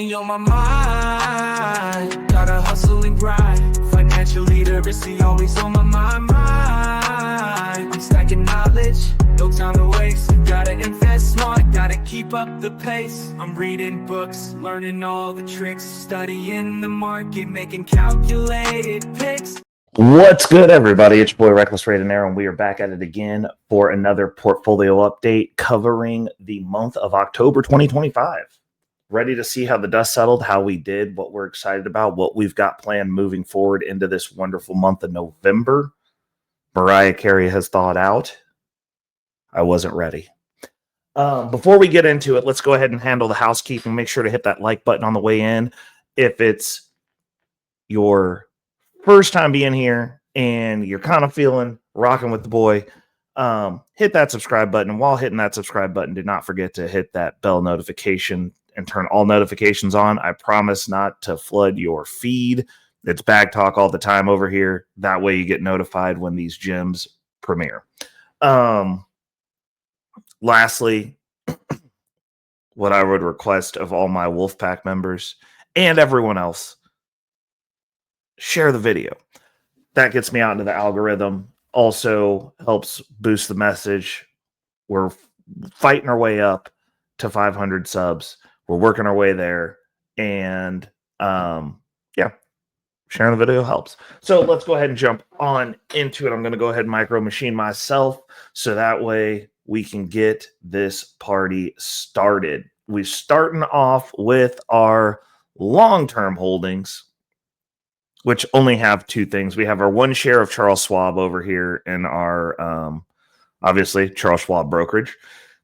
On my mind, gotta hustle and grind. Financial literacy always on my mind. I'm stacking knowledge, no time to waste. Gotta invest smart, gotta keep up the pace. I'm reading books, learning all the tricks, studying the market, making calculated picks. What's good, everybody? It's your boy Reckless Ray and we are back at it again for another portfolio update covering the month of October 2025. Ready to see how the dust settled, how we did, what we're excited about, what we've got planned moving forward into this wonderful month of November. Mariah Carey has thawed out. I wasn't ready. Before we get into it, let's go ahead and handle the housekeeping. Make sure to hit that like button on the way in. If it's your first time being here and you're kind of feeling rocking with the boy, hit that subscribe button. And while hitting that subscribe button, do not forget to hit that bell notification and turn all notifications on. I promise not to flood your feed. It's bag talk all the time over here. That way you get notified when these gems premiere. Lastly, what I would request of all my Wolfpack members and everyone else, share the video. That gets me out into the algorithm. Also helps boost the message. We're fighting our way up to 500 subs. We're working our way there. And yeah, sharing the video helps. So let's go ahead and jump on into it. I'm going to go ahead and micro machine myself so that way we can get this party started. We're starting off with our long-term holdings, which only have two things. We have our one share of Charles Schwab over here in our, obviously, Charles Schwab brokerage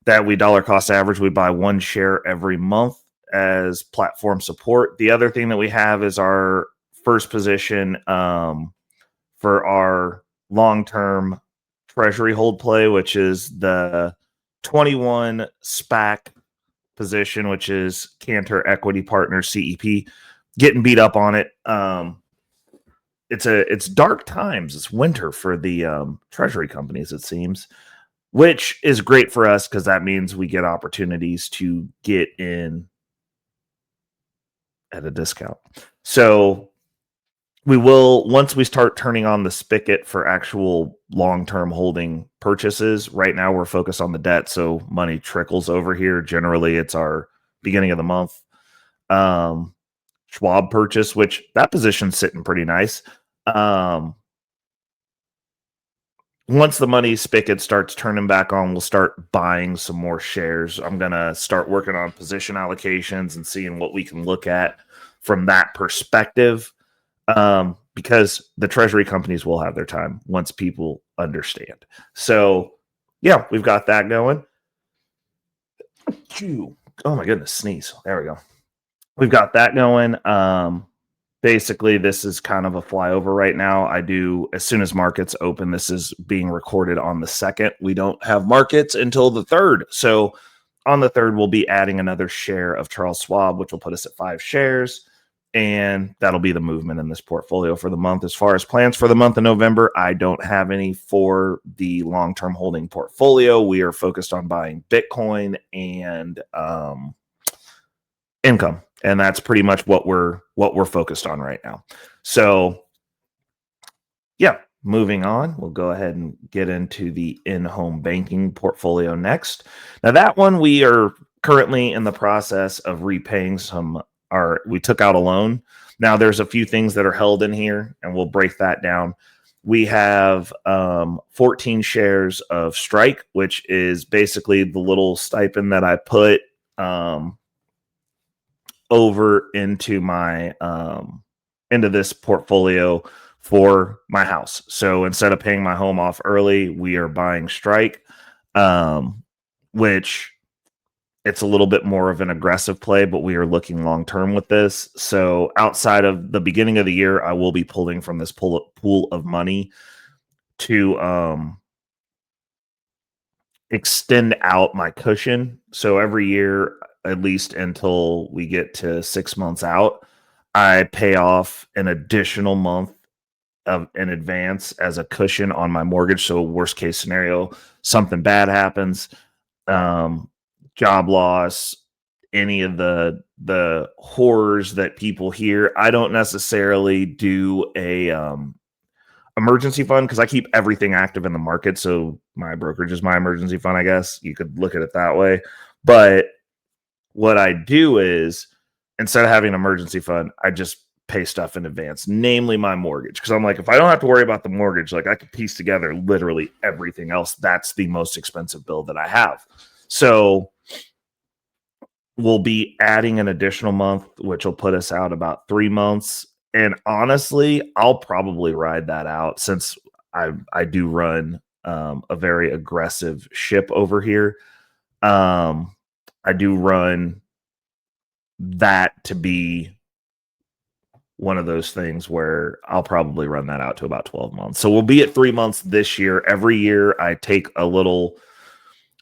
that we dollar cost average. We buy one share every month as platform support. The other thing that we have is our first position for our long-term treasury hold play, which is the 21 SPAC position, which is Cantor Equity Partners, CEP. Getting beat up on it. It's dark times. It's winter for the treasury companies, it seems, which is great for us because that means we get opportunities to get in at a discount. So we will, once we start turning on the spigot for actual long-term holding purchases. Right now we're focused on the debt, so money trickles over here. Generally, it's our beginning of the month Schwab purchase, which that position's sitting pretty nice. Once the money spigot starts turning back on, we'll start buying some more shares. I'm going to start working on position allocations and seeing what we can look at from that perspective, because the treasury companies will have their time once people understand. So, yeah, we've got that going. Oh, my goodness, sneeze. There we go. We've got that going. Basically, this is kind of a flyover right now. I do, as soon as markets open, this is being recorded on the 2nd. We don't have markets until the 3rd. So on the 3rd, we'll be adding another share of Charles Schwab, which will put us at 5 shares. And that'll be the movement in this portfolio for the month. As far as plans for the month of November, I don't have any for the long-term holding portfolio. We are focused on buying Bitcoin and income. And that's pretty much what we're focused on right now. So, yeah, moving on, we'll go ahead and get into the in-home banking portfolio next. Now, that one we are currently in the process of repaying we took out a loan. Now, there's a few things that are held in here, and we'll break that down. We have 14 shares of Strike, which is basically the little stipend that I put over into my into this portfolio for my house. So instead of paying my home off early, we are buying Strike, which it's a little bit more of an aggressive play, but we are looking long term with this. So outside of the beginning of the year, I will be pulling from this pool of money to extend out my cushion. So every year, at least until we get to 6 months out, I pay off an additional month in advance as a cushion on my mortgage. So worst case scenario, something bad happens, job loss, any of the horrors that people hear. I don't necessarily do a emergency fund because I keep everything active in the market. So my brokerage is my emergency fund, I guess. You could look at it that way. But what I do is, instead of having an emergency fund, I just pay stuff in advance, namely my mortgage. Because I'm like, if I don't have to worry about the mortgage, like I could piece together literally everything else. That's the most expensive bill that I have. So we'll be adding an additional month, which will put us out about 3 months. And honestly, I'll probably ride that out since I do run a very aggressive ship over here. I do run that to be one of those things where I'll probably run that out to about 12 months. So we'll be at 3 months this year. Every year I take a little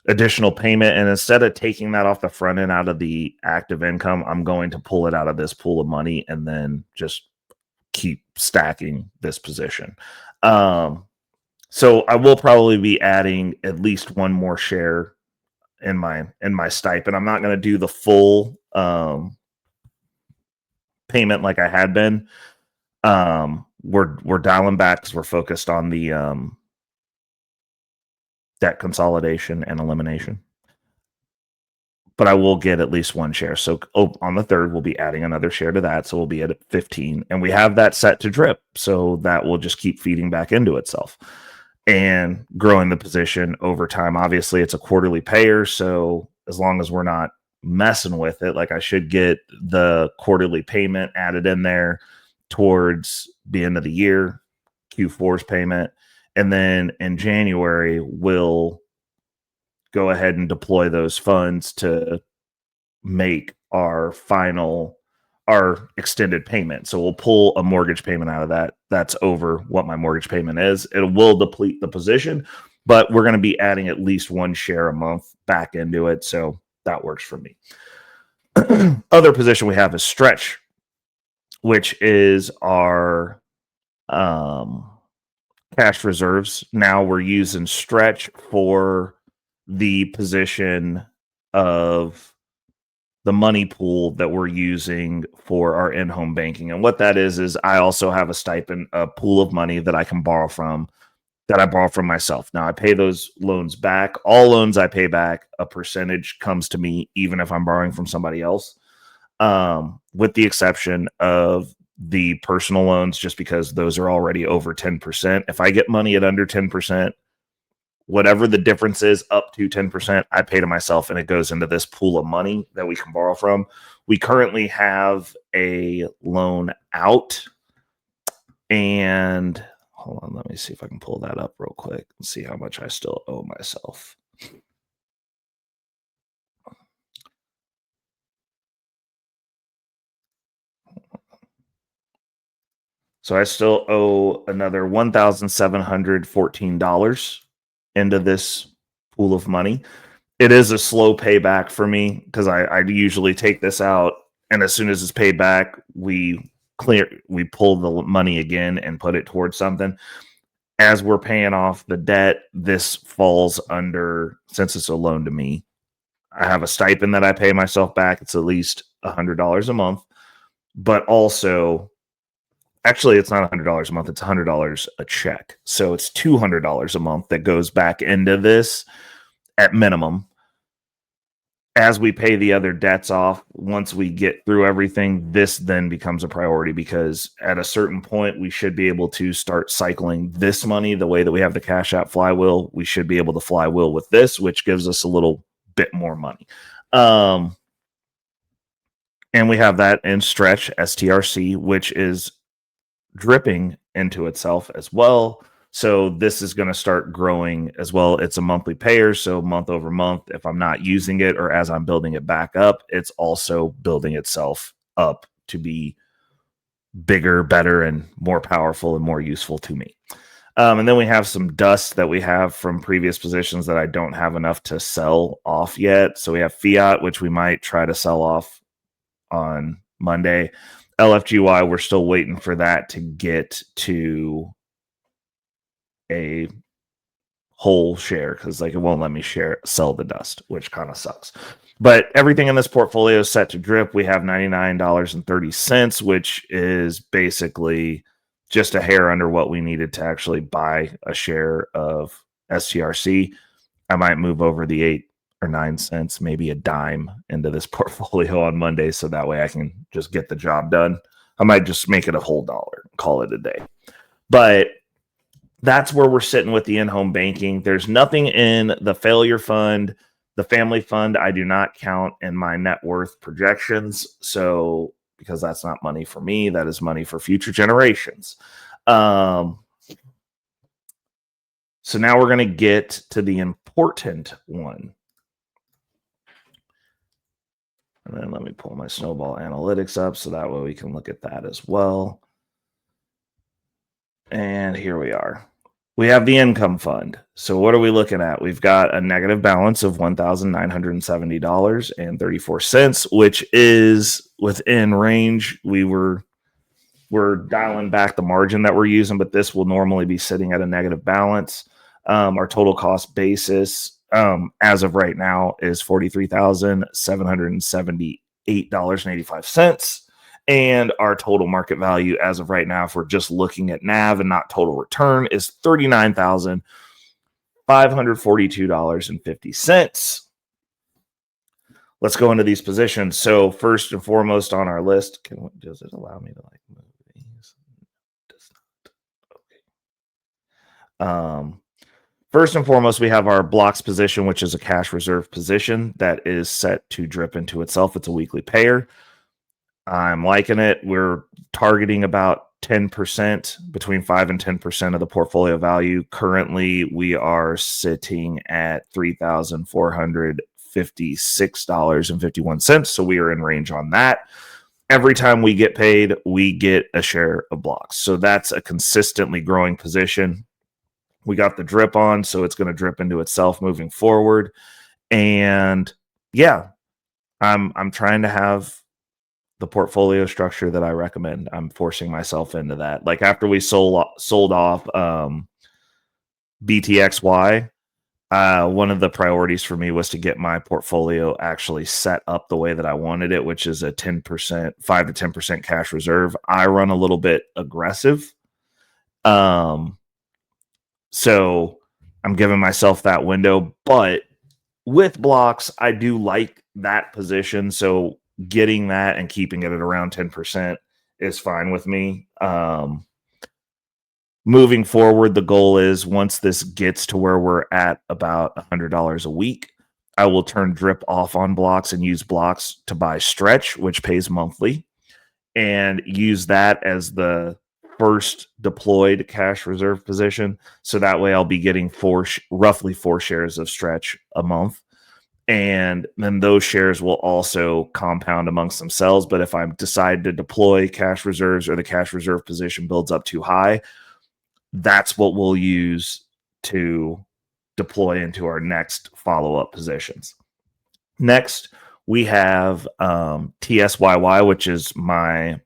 additional payment, and instead of taking that off the front end out of the active income, I'm going to pull it out of this pool of money and then just keep stacking this position. So I will probably be adding at least one more share in my stipend. I'm not going to do the full payment like I had been. We're dialing back because we're focused on the debt consolidation and elimination. But I will get at least one share. So on the 3rd, we'll be adding another share to that. So we'll be at 15. And we have that set to drip. So that will just keep feeding back into itself and growing the position over time. Obviously, it's a quarterly payer. So as long as we're not messing with it, like I should get the quarterly payment added in there towards the end of the year, Q4's payment. And then in January, we'll go ahead and deploy those funds to make our extended payment. So we'll pull a mortgage payment out of that. That's over what my mortgage payment is. It will deplete the position, but we're going to be adding at least one share a month back into it. So that works for me. Other position we have is Stretch, which is our cash reserves. Now we're using Stretch for the position of the money pool that we're using for our in-home banking. And what that is I also have a stipend, a pool of money that I can borrow from, that I borrow from myself. Now I pay those loans back. All loans I pay back, a percentage comes to me, even if I'm borrowing from somebody else, with the exception of the personal loans, just because those are already over 10%. If I get money at under 10%, whatever the difference is up to 10%, I pay to myself, and it goes into this pool of money that we can borrow from. We currently have a loan out, and hold on, let me see if I can pull that up real quick and see how much I still owe myself. So I still owe another $1,714 into this pool of money. It is a slow payback for me because I usually take this out, and as soon as it's paid back, we pull the money again and put it towards something. As we're paying off the debt, this falls under, since it's a loan to me, I have a stipend that I pay myself back. It's at least $100 a month, but also, actually, it's not $100 a month. It's $100 a check. So it's $200 a month that goes back into this at minimum. As we pay the other debts off, once we get through everything, this then becomes a priority, because at a certain point, we should be able to start cycling this money the way that we have the Cash App flywheel. We should be able to flywheel with this, which gives us a little bit more money. And we have that in Stretch, STRC, which is dripping into itself as well. So this is going to start growing as well. It's a monthly payer, so month over month, if I'm not using it or as I'm building it back up, it's also building itself up to be bigger, better, and more powerful and more useful to me. And then we have some dust that we have from previous positions that I don't have enough to sell off yet. So we have Fiat, which we might try to sell off on Monday. LFGY, we're still waiting for that to get to a whole share because like it won't let me sell the dust, which kind of sucks. But everything in this portfolio is set to drip. We have $99.30, which is basically just a hair under what we needed to actually buy a share of STRC. I might move over the 8 or 9 cents, maybe a dime into this portfolio on Monday, so that way I can just get the job done. I might just make it a whole dollar, call it a day. But that's where we're sitting with the in-home banking. There's nothing in the failure fund, the family fund. I do not count in my net worth projections. So, because that's not money for me, that is money for future generations. So now we're going to get to the important one. And then let me pull my Snowball Analytics up so that way we can look at that as well. And here we are. We have the income fund. So what are we looking at? We've got a negative balance of $1,970.34, which is within range. We're dialing back the margin that we're using, but this will normally be sitting at a negative balance. Our total cost basis as of right now is $43,778.85. And our total market value as of right now, if we're just looking at NAV and not total return, is $39,542.50. Let's go into these positions. So first and foremost on our list, does it allow me to like move these? It does not. Okay. First and foremost, we have our blocks position, which is a cash reserve position that is set to drip into itself. It's a weekly payer. I'm liking it. We're targeting about 10%, between 5 and 10% of the portfolio value. Currently, we are sitting at $3,456.51. So we are in range on that. Every time we get paid, we get a share of blocks. So that's a consistently growing position. We got the drip on, so it's going to drip into itself moving forward. And yeah, I'm trying to have the portfolio structure that I recommend. I'm forcing myself into that. Like after we sold off BTXY, one of the priorities for me was to get my portfolio actually set up the way that I wanted it, which is a 10%, 5 to 10% cash reserve. I run a little bit aggressive. So I'm giving myself that window, but with blocks, I do like that position. So getting that and keeping it at around 10% is fine with me. Moving forward, the goal is once this gets to where we're at about $100 a week, I will turn drip off on blocks and use blocks to buy stretch, which pays monthly, and use that as the first deployed cash reserve position. So that way I'll be getting roughly 4 shares of stretch a month. And then those shares will also compound amongst themselves. But if I decide to deploy cash reserves or the cash reserve position builds up too high, that's what we'll use to deploy into our next follow-up positions. Next, we have TSYY, which is my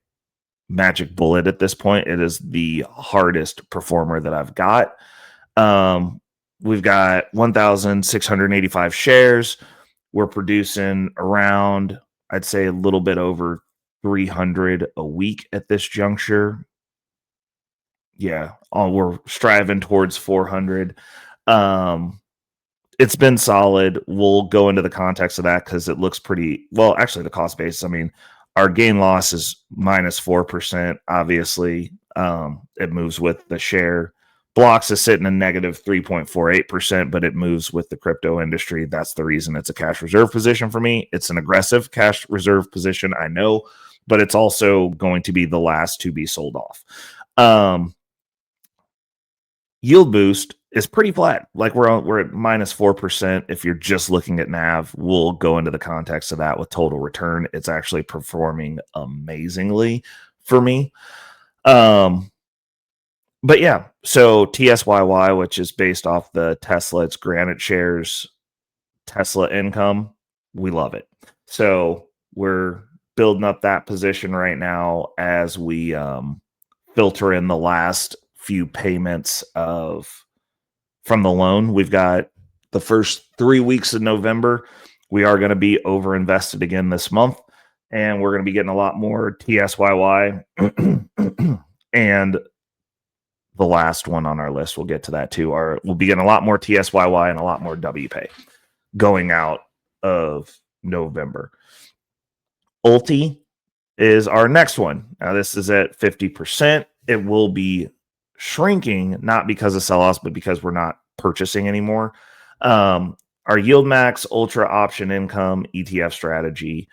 magic bullet at this point. It is the hardest performer that I've got. We've got 1,685 shares. We're producing around, I'd say a little bit over 300 a week at this juncture. Yeah, we're striving towards 400. It's been solid. We'll go into the context of that because it looks pretty well. Actually, the cost base, I mean, our gain loss is minus 4%. Obviously, it moves with the share. Blocks is sitting in negative 3.48%, but it moves with the crypto industry. That's the reason it's a cash reserve position for me. It's an aggressive cash reserve position, I know, but it's also going to be the last to be sold off. Yield boost is pretty flat. Like we're at minus 4%. If you're just looking at NAV, we'll go into the context of that with total return. It's actually performing amazingly for me. But yeah, so TSYY, which is based off the Tesla, it's graniteshares Tesla income. We love it. So we're building up that position right now as we filter in the last few payments of from the loan. We've got the first 3 weeks of November. We are going to be over invested again this month, and we're going to be getting a lot more TSYY. And the last one on our list, we'll get to that too. We'll be getting a lot more TSYY and a lot more WPay going out of November. Ulty is our next one. Now this is at 50%. It will be shrinking, not because of sell-offs, but because we're not purchasing anymore. Our yieldmax ultra option income ETF strategy.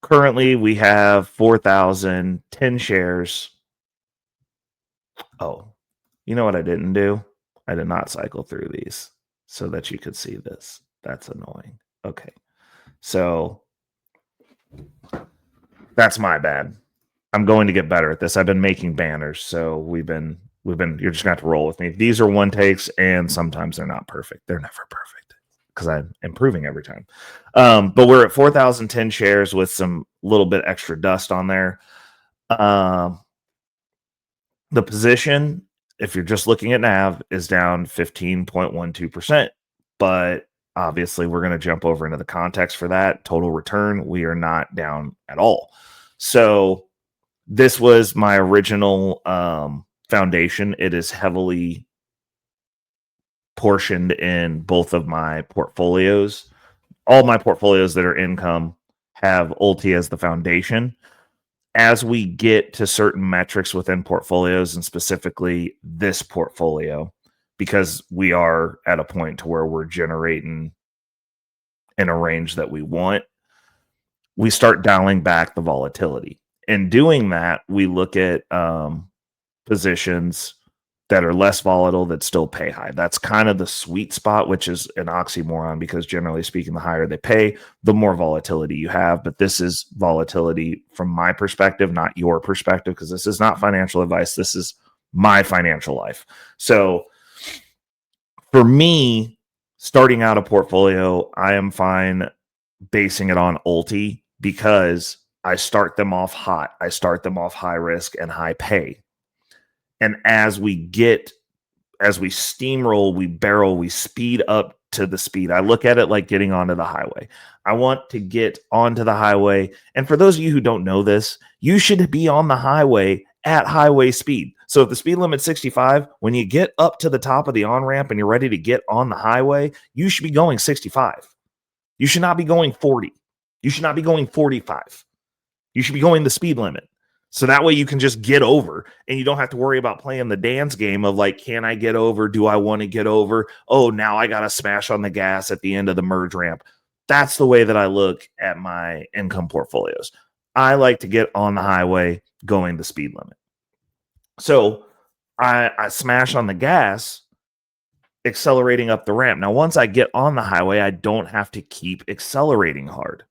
Currently, we have 4,010 shares. Oh, you know what I didn't do? I did not cycle through these so that you could see this. That's annoying. Okay. So that's my bad. I'm going to get better at this. I've been making banners, so we've been you're just gonna have to roll with me. These are one takes, and sometimes they're not perfect. They're never perfect because I'm improving every time. But we're at 4,010 shares with some little bit extra dust on there. The position, if you're just looking at NAV, is down 15.12%. But obviously, we're going to jump over into the context for that. Total return, we are not down at all. So this was my original foundation. It is heavily portioned in both of my portfolios. All my portfolios that are income have ulty as the foundation. As we get to certain metrics within portfolios, and specifically this portfolio, because we are at a point to where we're generating in a range that we want, we start dialing back the volatility. In doing that, we look at positions that are less volatile that still pay high. That's kind of the sweet spot, which is an oxymoron because generally speaking, the higher they pay, the more volatility you have. But this is volatility from my perspective, not your perspective, because this is not financial advice. This is my financial life. So for me, starting out a portfolio, I am fine basing it on ulti because I start them off hot. I start them off high risk and high pay. And as we steamroll, we barrel, we speed up to the speed. I look at it like getting onto the highway. I want to get onto the highway. And for those of you who don't know this, you should be on the highway at highway speed. So if the speed limit's 65, when you get up to the top of the on-ramp and you're ready to get on the highway, you should be going 65. You should not be going 40. You should not be going 45. You should be going the speed limit. So that way you can just get over and you don't have to worry about playing the dance game of like, can I get over? Do I want to get over? Oh, now I got to smash on the gas at the end of the merge ramp. That's the way that I look at my income portfolios. I like to get on the highway going the speed limit. So I smash on the gas, accelerating up the ramp. Now, once I get on the highway, I don't have to keep accelerating hard.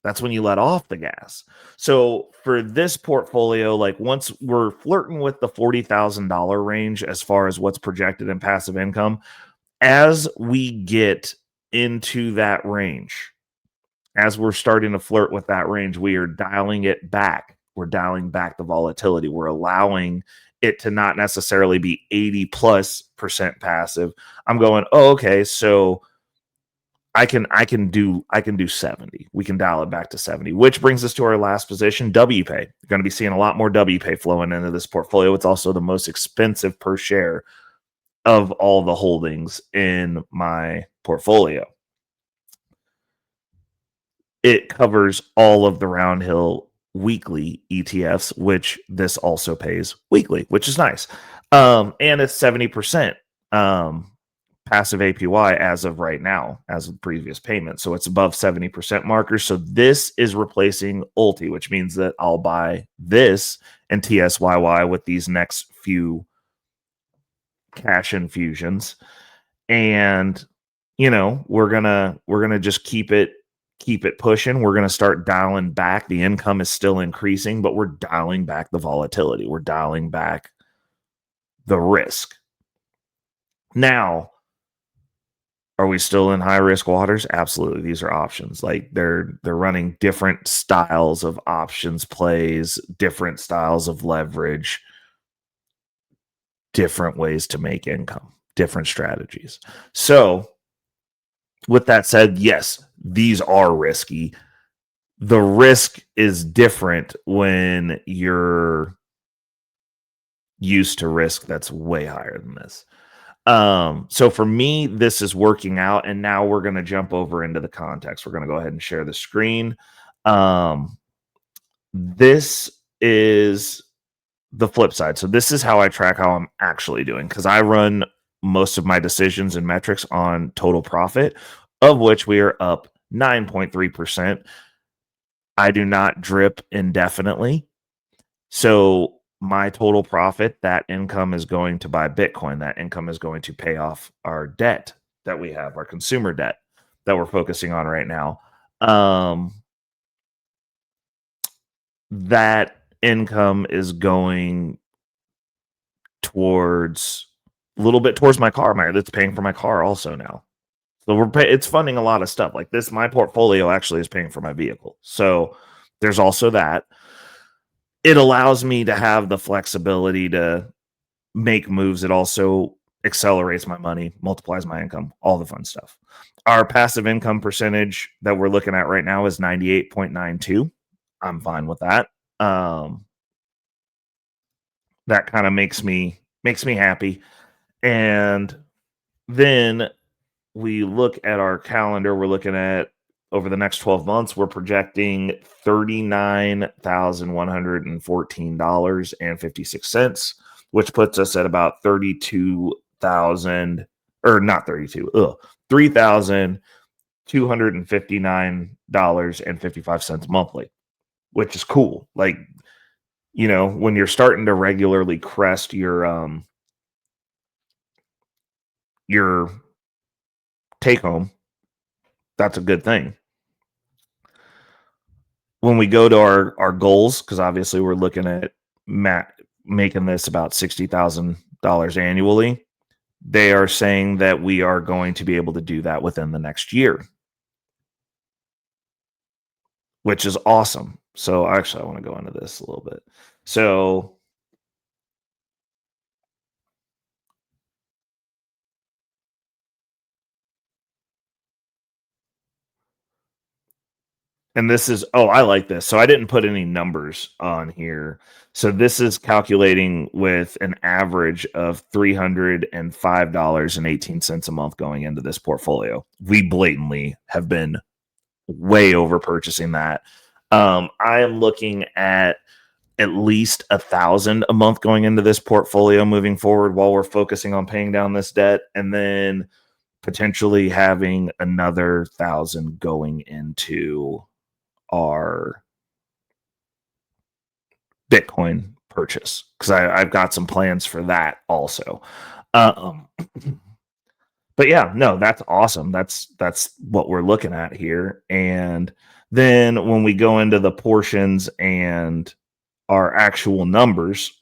That's when you let off the gas. So for this portfolio, like once we're flirting with the $40,000 range as far as what's projected in passive income, as we get into that range, as we're starting to flirt with that range, we are dialing it back. We're dialing back the volatility. We're allowing it to not necessarily be 80+% passive. I'm going, oh, okay, so I can do 70. We can dial it back to 70, which brings us to our last position, WPay. You're going to be seeing a lot more WPay flowing into this portfolio. It's also the most expensive per share of all the holdings in my portfolio. It covers all of the Roundhill weekly ETFs, which this also pays weekly, which is nice. And it's 70%. Passive APY as of right now, as of previous payment. So it's above 70% marker. So this is replacing ulti, which means that I'll buy this and TSYY with these next few cash infusions. And, you know, we're gonna just keep it pushing. We're gonna start dialing back. The income is still increasing, but we're dialing back the volatility. We're dialing back the risk. Now, are we still in high risk waters? Absolutely. These are options. Like they're running different styles of options plays, different styles of leverage, different ways to make income, different strategies. So with that said, yes, these are risky. The risk is different when you're used to risk that's way higher than this. So for me, this is working out, and now we're going to jump over into the context. We're going to go ahead and share the screen. This is the flip side. So this is how I track how I'm actually doing, because I run most of my decisions and metrics on total profit, of which we are up 9.3%. I do not drip indefinitely. So my total profit, that income is going to buy Bitcoin. That income is going to pay off our debt that we have, our consumer debt that we're focusing on right now. That income is going towards a little bit towards my car. That's paying for my car also now. So it's funding a lot of stuff like this. My portfolio actually is paying for my vehicle. So there's also that. It allows me to have the flexibility to make moves. It also accelerates my money, multiplies my income, all the fun stuff. Our passive income percentage that we're looking at right now is 98.92. I'm fine with that. That kind of makes me happy. And then we look at our calendar. We're looking at over the next 12 months, we're projecting $39,114.56, which puts us at about $3,259.55 monthly, which is cool. Like, you know, when you're starting to regularly crest your take home, that's a good thing. When we go to our goals, because obviously we're looking at making this about $60,000 annually, they are saying that we are going to be able to do that within the next year, which is awesome. So actually, I want to go into this a little bit. So and this is, oh, I like this. So I didn't put any numbers on here. So this is calculating with an average of $305.18 a month going into this portfolio. We blatantly have been way over purchasing that. I am looking at least 1,000 a month going into this portfolio moving forward while we're focusing on paying down this debt, and then potentially having another 1,000 going into our Bitcoin purchase, because I've got some plans for that also. But yeah, no, that's awesome. That's what we're looking at here. And then when we go into the portions and our actual numbers,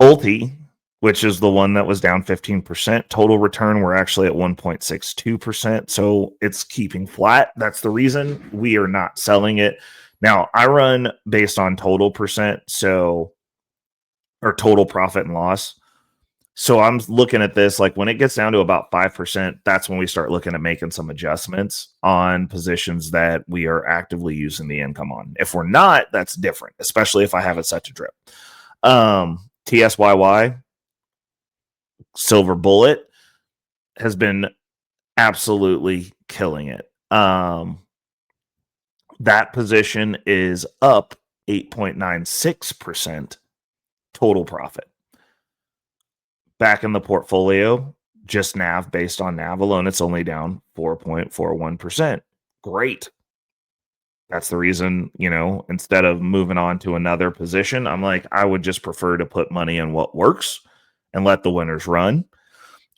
ulty, which is the one that was down 15%, total return, we're actually at 1.62%. So it's keeping flat. That's the reason we are not selling it. Now, I run based on total percent, or total profit and loss. So I'm looking at this, like when it gets down to about 5%, that's when we start looking at making some adjustments on positions that we are actively using the income on. If we're not, that's different, especially if I have it set to drip. TSYY, Silver Bullet, has been absolutely killing it. That position is up 8.96% total profit. Back in the portfolio, just NAV, based on NAV alone, it's only down 4.41%. Great. That's the reason, you know, instead of moving on to another position, I'm like, I would just prefer to put money in what works and let the winners run.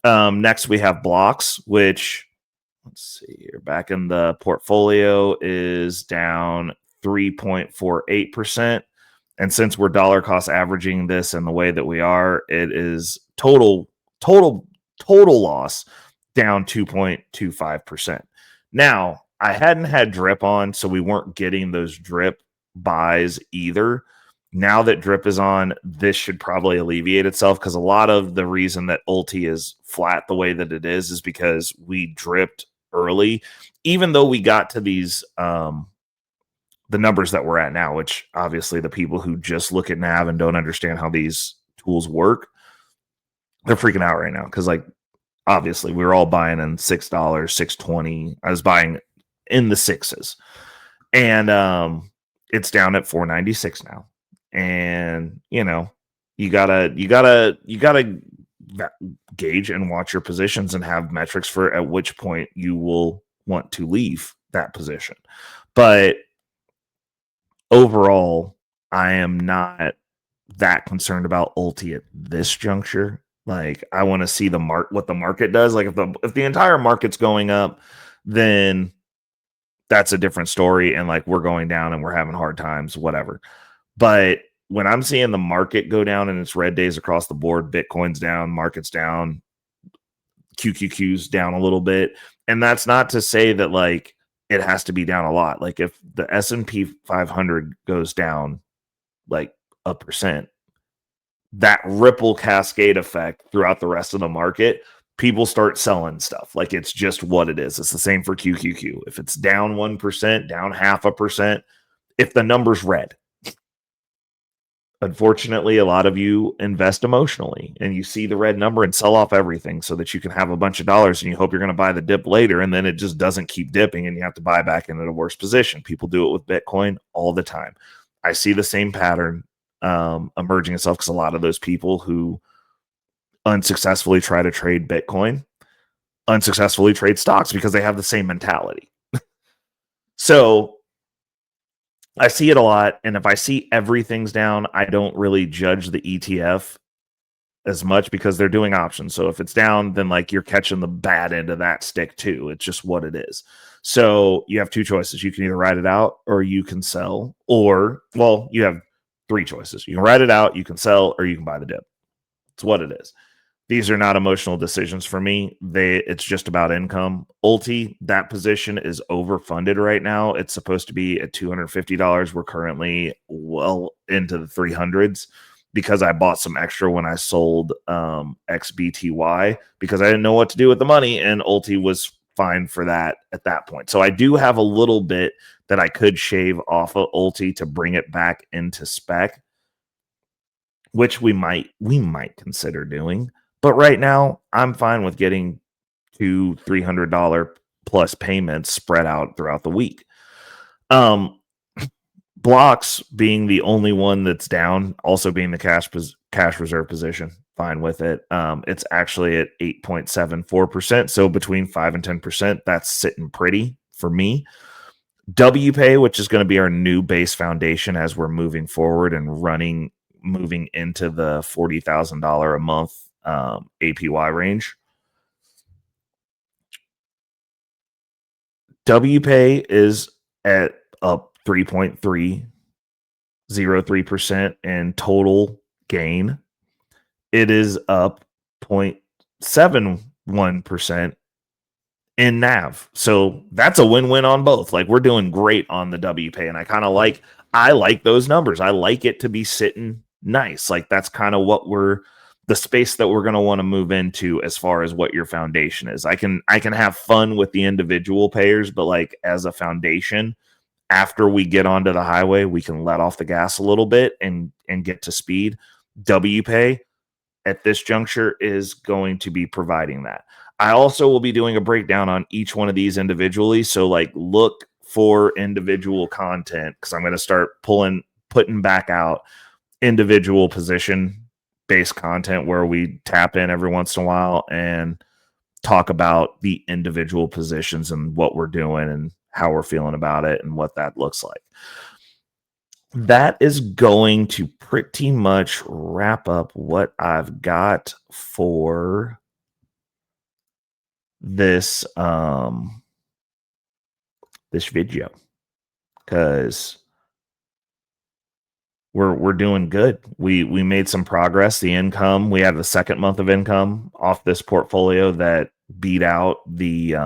Next, we have blocks, which, let's see here, back in the portfolio is down 3.48%. And since we're dollar cost averaging this in the way that we are, it is total loss down 2.25%. Now, I hadn't had drip on, so we weren't getting those drip buys either. now that drip is on, this should probably alleviate itself, because a lot of the reason that ulty is flat the way that it is because we dripped early, even though we got to these the numbers that we're at now, which obviously the people who just look at nav and don't understand how these tools work, they're freaking out right now, because like obviously we were all buying in $6, $6.20. I was buying in the sixes, and it's down at $4.96 now. And you gotta gauge and watch your positions and have metrics for at which point you will want to leave that position. But overall, I am not that concerned about ulti at this juncture. Like, I want to see what the market does. Like, if the entire market's going up, then that's a different story. And like, we're going down and we're having hard times, whatever. But when I'm seeing the market go down and it's red days across the board, Bitcoin's down, market's down, QQQ's down a little bit. And that's not to say that like it has to be down a lot. Like if the S&P 500 goes down like 1%, that ripple cascade effect throughout the rest of the market, people start selling stuff. Like, it's just what it is. It's the same for QQQ. If it's down 1%, down 0.5%, if the number's red. Unfortunately, a lot of you invest emotionally and you see the red number and sell off everything so that you can have a bunch of dollars, and you hope you're going to buy the dip later, and then it just doesn't keep dipping and you have to buy back into a worse position. People do it with Bitcoin all the time. I see the same pattern emerging itself, because a lot of those people who unsuccessfully try to trade Bitcoin unsuccessfully trade stocks because they have the same mentality. So I see it a lot, and if I see everything's down, I don't really judge the ETF as much, because they're doing options. So if it's down, then like you're catching the bad end of that stick too. It's just what it is. So you have two choices. You can either ride it out or you can sell, or, well, you have three choices. You can ride it out, you can sell, or you can buy the dip. It's what it is. These are not emotional decisions for me. It's just about income. Ulti, that position is overfunded right now. It's supposed to be at $250. We're currently well into the 300s, because I bought some extra when I sold xbty, because I didn't know what to do with the money, and Ulti was fine for that at that point. So I do have a little bit that I could shave off of Ulti to bring it back into spec, which we might consider doing. But right now, I'm fine with getting $200-$300 plus payments spread out throughout the week. Blocks being the only one that's down, also being the cash reserve position, fine with it. It's actually at 8.74%. So between 5 and 10%, that's sitting pretty for me. WPay, which is going to be our new base foundation as we're moving forward and moving into the $40,000 a month APY range. WPay is at up 3.303% in total gain. It is up 0.71% in NAV. So that's a win-win on both. Like, we're doing great on the WPay, and I like those numbers. I like it to be sitting nice. Like, that's kind of what the space that we're going to want to move into as far as what your foundation is. I can have fun with the individual payers, but like as a foundation, after we get onto the highway, we can let off the gas a little bit and get to speed. WPay at this juncture is going to be providing that. I also will be doing a breakdown on each one of these individually. So like, look for individual content, because I'm going to start putting back out individual position based content where we tap in every once in a while and talk about the individual positions and what we're doing and how we're feeling about it and what that looks like. That is going to pretty much wrap up what I've got for this this video, because we're doing good. We made some progress. The income, we have the second month of income off this portfolio that beat out the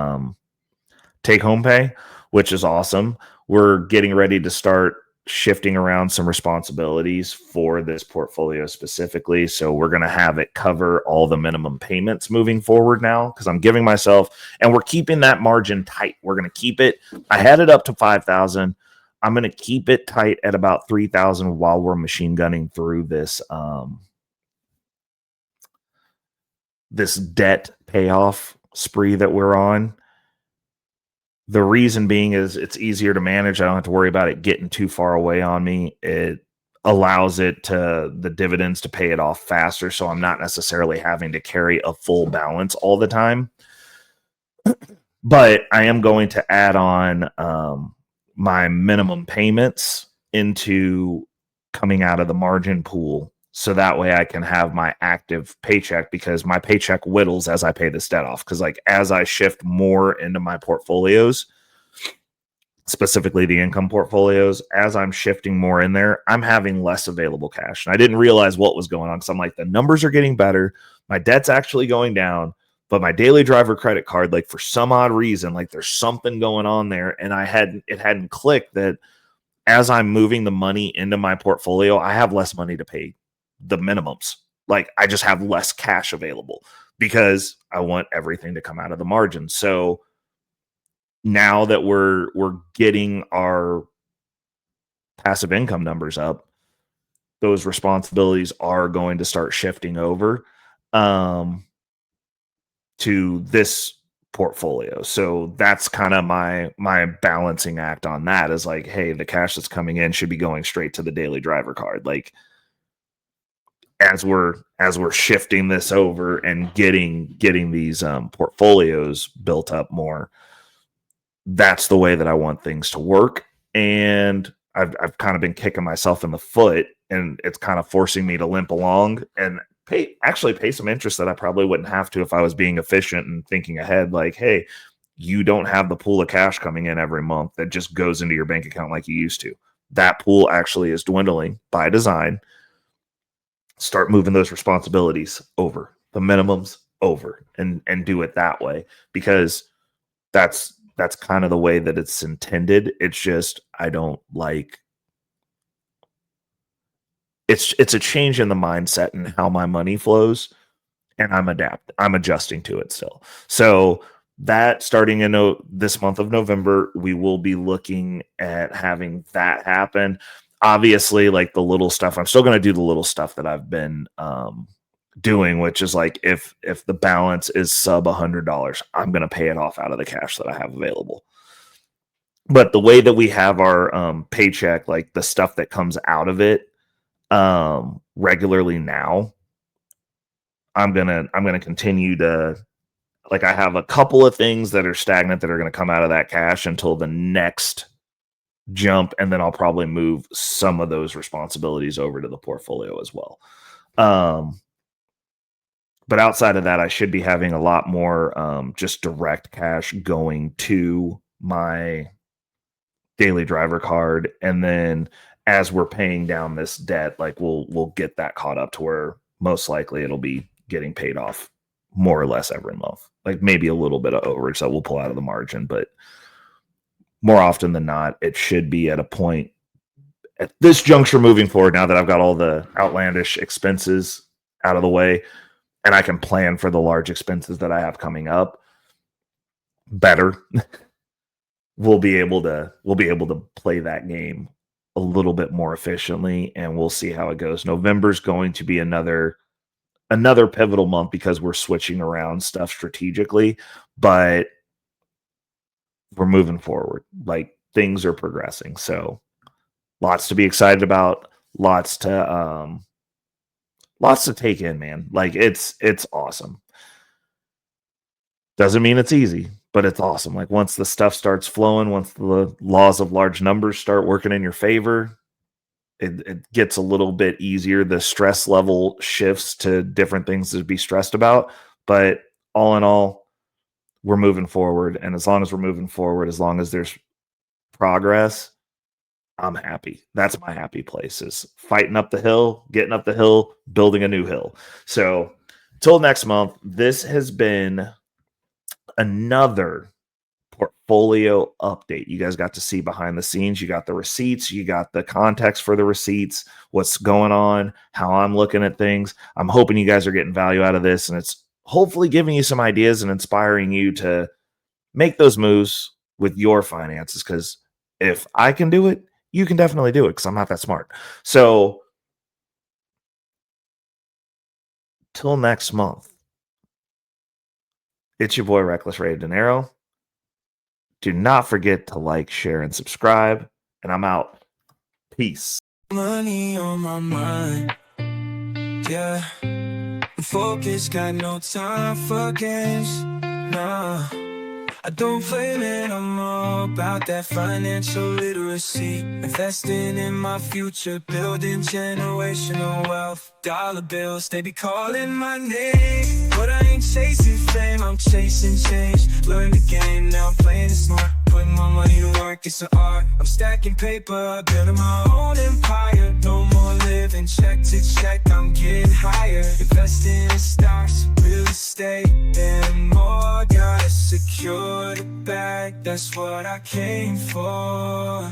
take home pay, which is awesome. We're getting ready to start shifting around some responsibilities for this portfolio specifically. So we're going to have it cover all the minimum payments moving forward now, because I'm giving myself, and we're keeping that margin tight. We're going to keep it. I had it up to 5,000. I'm going to keep it tight at about 3,000 while we're machine gunning through this, this debt payoff spree that we're on. The reason being is it's easier to manage. I don't have to worry about it getting too far away on me. It allows the dividends to pay it off faster, so I'm not necessarily having to carry a full balance all the time. But I am going to add on my minimum payments into coming out of the margin pool, so that way I can have my active paycheck, because my paycheck whittles as I pay this debt off. Because like as I shift more into my portfolios, specifically the income portfolios, as I'm shifting more in there, I'm having less available cash. And I didn't realize what was going on, because I'm like, the numbers are getting better. My debt's actually going down, but my daily driver credit card, like for some odd reason, like there's something going on there. And it hadn't clicked that as I'm moving the money into my portfolio, I have less money to pay the minimums. Like I just have less cash available because I want everything to come out of the margin. So now that we're getting our passive income numbers up, those responsibilities are going to start shifting over to this portfolio. So that's kind of my balancing act on that, is like, hey, the cash that's coming in should be going straight to the daily driver card. Like as we're shifting this over and getting these portfolios built up more, that's the way that I want things to work. And I've kind of been kicking myself in the foot, and it's kind of forcing me to limp along and pay some interest that I probably wouldn't have to if I was being efficient and thinking ahead. Like, hey, you don't have the pool of cash coming in every month that just goes into your bank account like you used to. That pool actually is dwindling by design. Start moving those responsibilities over, the minimums over, and do it that way, because that's kind of the way that it's intended. It's just, I don't like, it's a change in the mindset and how my money flows, and I'm adjusting to it still. So that starting in this month of November, we will be looking at having that happen. Obviously, like the little stuff, I'm still going to do the little stuff that I've been doing, which is like if the balance is sub $100, I'm going to pay it off out of the cash that I have available. But the way that we have our paycheck, like the stuff that comes out of it regularly now, I'm gonna continue to, like, I have a couple of things that are stagnant that are going to come out of that cash until the next jump, and then I'll probably move some of those responsibilities over to the portfolio as well. But outside of that, I should be having a lot more just direct cash going to my daily driver card. And then as we're paying down this debt, like we'll get that caught up to where most likely it'll be getting paid off more or less every month. Like maybe a little bit of overage that we'll pull out of the margin, but more often than not, it should be at a point at this juncture moving forward, now that I've got all the outlandish expenses out of the way and I can plan for the large expenses that I have coming up better. we'll be able to play that game a little bit more efficiently, and we'll see how it goes. November's going to be another pivotal month because we're switching around stuff strategically, but we're moving forward. Like things are progressing. So lots to be excited about, lots to take in, man. Like it's awesome. Doesn't mean it's easy, but it's awesome. Like once the stuff starts flowing, once the laws of large numbers start working in your favor, it gets a little bit easier. The stress level shifts to different things to be stressed about. But all in all, we're moving forward. And as long as we're moving forward, as long as there's progress, I'm happy. That's my happy place, is fighting up the hill, getting up the hill, building a new hill. So till next month, this has been another portfolio update. You guys got to see behind the scenes. You got the receipts. You got the context for the receipts, what's going on, how I'm looking at things. I'm hoping you guys are getting value out of this, and it's hopefully giving you some ideas and inspiring you to make those moves with your finances. Because if I can do it, you can definitely do it, because I'm not that smart. So till next month, it's your boy Reckless Ray Dinero. Do not forget to like, share, and subscribe. And I'm out. Peace. Money on my mind, yeah. Focus, got no time for games, nah. I don't play, man, I'm all about that financial literacy. Investing in my future, building generational wealth. Dollar bills, they be calling my name, but I ain't chasing fame, I'm chasing change. Learn the game, now I'm playing it smart. Putting my money to work, it's an art. I'm stacking paper, building my own empire. No more living check to check, I'm getting higher. Investing in stocks, real estate, and more. Gotta secure the bag, that's what I came for.